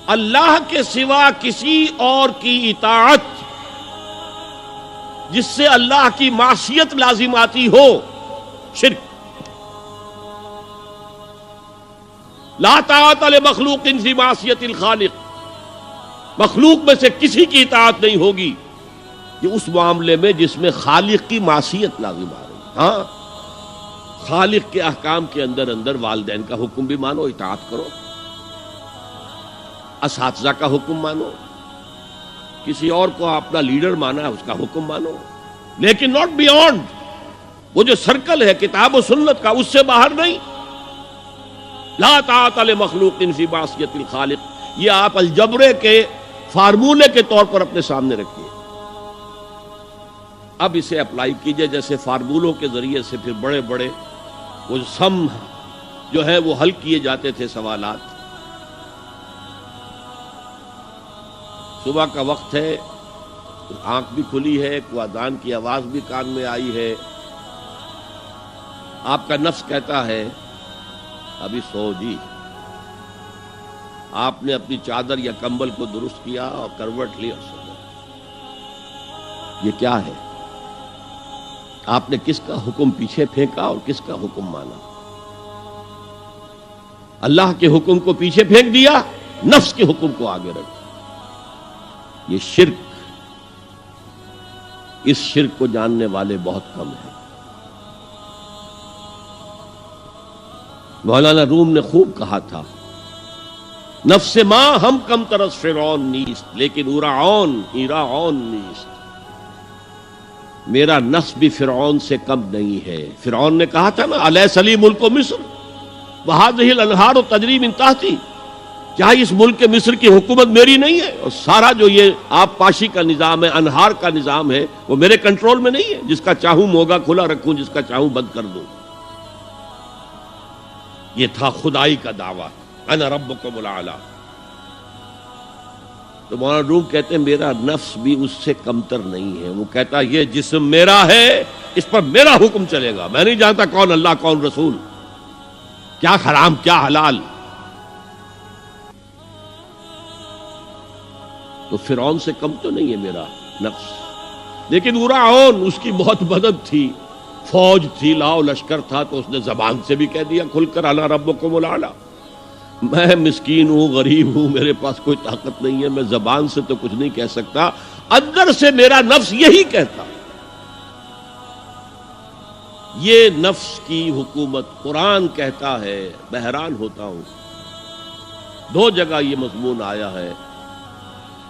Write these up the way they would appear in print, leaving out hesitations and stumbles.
اللہ کے سوا کسی اور کی اطاعت جس سے اللہ کی معصیت لازم آتی ہو، شرک۔ لا طاعت لمخلوق فی معصیت الخالق، مخلوق میں سے کسی کی اطاعت نہیں ہوگی یہ اس معاملے میں جس میں خالق کی معصیت لازم آ رہی۔ ہاں، خالق کے احکام کے اندر اندر والدین کا حکم بھی مانو، اطاعت کرو، اساتذہ کا حکم مانو، کسی اور کو اپنا لیڈر مانا ہے اس کا حکم مانو، لیکن ناٹ بیونڈ، وہ جو سرکل ہے کتاب و سنت کا اس سے باہر نہیں۔ لا طاعت لمخلوق فی معصیت الخالق، یہ آپ الجبرے کے فارمولے کے طور پر اپنے سامنے رکھیے۔ اب اسے اپلائی کیجئے، جیسے فارمولوں کے ذریعے سے پھر بڑے بڑے وہ سم جو ہے وہ حل کیے جاتے تھے سوالات۔ صبح کا وقت ہے، آنکھ بھی کھلی ہے، کوئی اذان کی آواز بھی کان میں آئی ہے، آپ کا نفس کہتا ہے ابھی سو جی۔ آپ نے اپنی چادر یا کمبل کو درست کیا اور کروٹ لی اور سو گئے۔ یہ کیا ہے؟ آپ نے کس کا حکم پیچھے پھینکا اور کس کا حکم مانا؟ اللہ کے حکم کو پیچھے پھینک دیا، نفس کے حکم کو آگے رکھ۔ یہ شرک، اس شرک کو جاننے والے بہت کم ہیں۔ مولانا روم نے خوب کہا تھا، نفس ما ہم کم ترس فرعون نیست لیکن ایراعون نیست۔ میرا نفس بھی فرعون سے کم نہیں ہے۔ فرعون نے کہا تھا نا الیس لی ملک مصر وہذہ الانہار تجری من تحتی، کیا اس ملک مصر کی حکومت میری نہیں ہے؟ اور سارا جو یہ آب پاشی کا نظام ہے، انہار کا نظام ہے، وہ میرے کنٹرول میں نہیں ہے؟ جس کا چاہوں موگا کھلا رکھوں، جس کا چاہوں بند کر دوں۔ یہ تھا خدائی کا دعویٰ، انا ربکم الاعلی۔ تو مولانا روم کہتے ہیں میرا نفس بھی اس سے کمتر نہیں ہے۔ وہ کہتا یہ جسم میرا ہے، اس پر میرا حکم چلے گا، میں نہیں جانتا کون اللہ کون رسول، کیا حرام کیا حلال۔ تو فرعون سے کم تو نہیں ہے میرا نفس، لیکن ایراعون اس کی بہت مدد تھی، فوج تھی، لاؤ لشکر تھا، تو اس نے زبان سے بھی کہہ دیا کھل کر انا ربکم الاعلی۔ میں مسکین ہوں، غریب ہوں، میرے پاس کوئی طاقت نہیں ہے، میں زبان سے تو کچھ نہیں کہہ سکتا، اندر سے میرا نفس یہی کہتا۔ یہ نفس کی حکومت قرآن کہتا ہے، میں حیران ہوتا ہوں، دو جگہ یہ مضمون آیا ہے،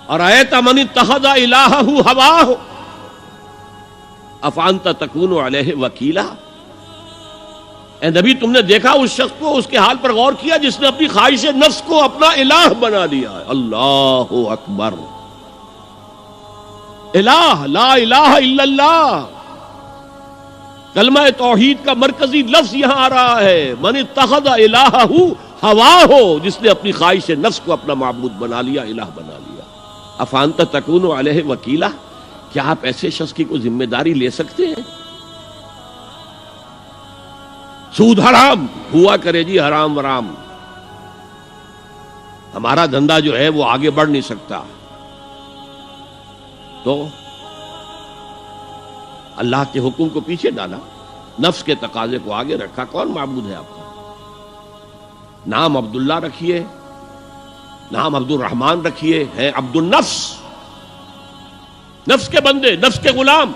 ارأیت من اتخذ الہہ ہواہ افانت تکون علیہ وکیلا۔ اے نبی تم نے دیکھا اس شخص کو، اس کے حال پر غور کیا جس نے اپنی خواہش نفس کو اپنا الہ بنا لیا ہے۔ اللہ اکبر، الہ، لا الہ الا اللہ، کلمہ توحید کا مرکزی لفظ یہاں آ رہا ہے، من اتخذ الہہ ہواہ، جس نے اپنی خواہش نفس کو اپنا معبود بنا لیا، الہ بنا لیا۔ افانت تکون علیہ وکیلا، کیا آپ ایسے شخص کی کوئی ذمہ داری لے سکتے ہیں؟ سود حرام ہوا کرے جی، حرام ورام، ہمارا دھندا جو ہے وہ آگے بڑھ نہیں سکتا۔ تو اللہ کے حکم کو پیچھے ڈالا، نفس کے تقاضے کو آگے رکھا۔ کون معبود ہے آپ کا؟ نام عبداللہ رکھیے، نام عبد الرحمن رکھیے، ہے عبد النفس، نفس کے بندے، نفس کے غلام۔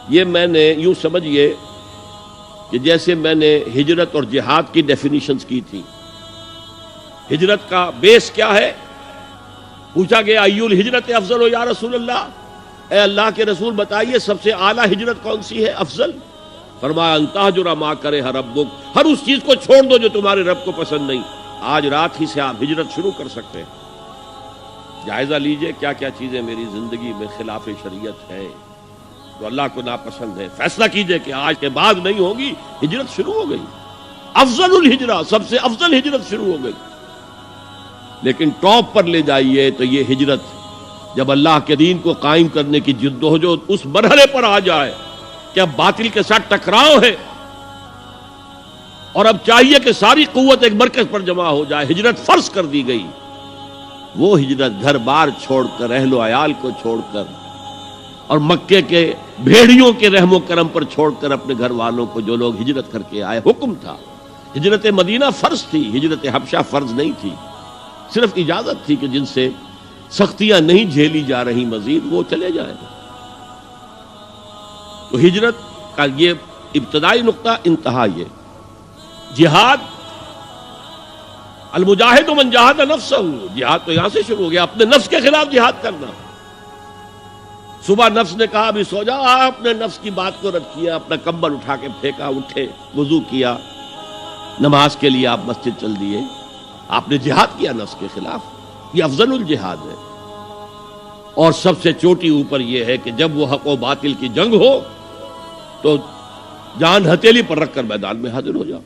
یہ میں نے یوں سمجھیے کہ جیسے میں نے ہجرت اور جہاد کی ڈیفینیشنز کی تھی۔ ہجرت کا بیس کیا ہے؟ پوچھا گیا ایو الہجرت افضل یا رسول اللہ، اے اللہ کے رسول بتائیے سب سے اعلیٰ ہجرت کون سی ہے، افضل؟ فرمایا ان تہجر ما کرہ ربک، ہر اس چیز کو چھوڑ دو جو تمہارے رب کو پسند نہیں۔ آج رات ہی سے آپ ہجرت شروع کر سکتے ہیں۔ جائزہ لیجئے کیا کیا چیزیں میری زندگی میں خلاف شریعت ہے، تو اللہ کو ناپسند ہے، فیصلہ کیجئے کہ آج کے بعد نہیں ہوگی۔ ہجرت شروع ہو گئی، افضل الہجرہ، سب سے افضل ہجرت شروع ہو گئی۔ لیکن ٹاپ پر لے جائیے تو یہ ہجرت جب اللہ کے دین کو قائم کرنے کی جدوجہد اس مرحلے پر آ جائے کہ اب باطل کے ساتھ ٹکراؤ ہے، اور اب چاہیے کہ ساری قوت ایک مرکز پر جمع ہو جائے. ہجرت فرض کر دی گئی. وہ ہجرت گھر بار چھوڑ کر، اہل و عیال کو چھوڑ کر، اور مکے کے بھیڑیوں کے رحم و کرم پر چھوڑ کر اپنے گھر والوں کو جو لوگ ہجرت کر کے آئے. حکم تھا. ہجرت مدینہ فرض تھی، ہجرت حبشہ فرض نہیں تھی. صرف اجازت تھی کہ جن سے سختیاں نہیں جھیلی جا رہی مزید وہ چلے جائیں. تو ہجرت کا یہ ابتدائی نقطہ، انتہا یہ. جہاد، المجاہد من جاہد نفسہ، جہاد تو یہاں سے شروع ہو گیا، اپنے نفس کے خلاف جہاد کرنا. صبح نفس نے کہا ابھی سو جاؤ، آپ نے نفس کی بات کو رد کیا، اپنا کمبل اٹھا کے پھینکا، اٹھے، وضو کیا، نماز کے لیے آپ مسجد چل دیے. آپ نے جہاد کیا نفس کے خلاف. یہ افضل الجہاد ہے. اور سب سے چوٹی اوپر یہ ہے کہ جب وہ حق و باطل کی جنگ ہو تو جان ہتھیلی پر رکھ کر میدان میں حاضر ہو جاؤ.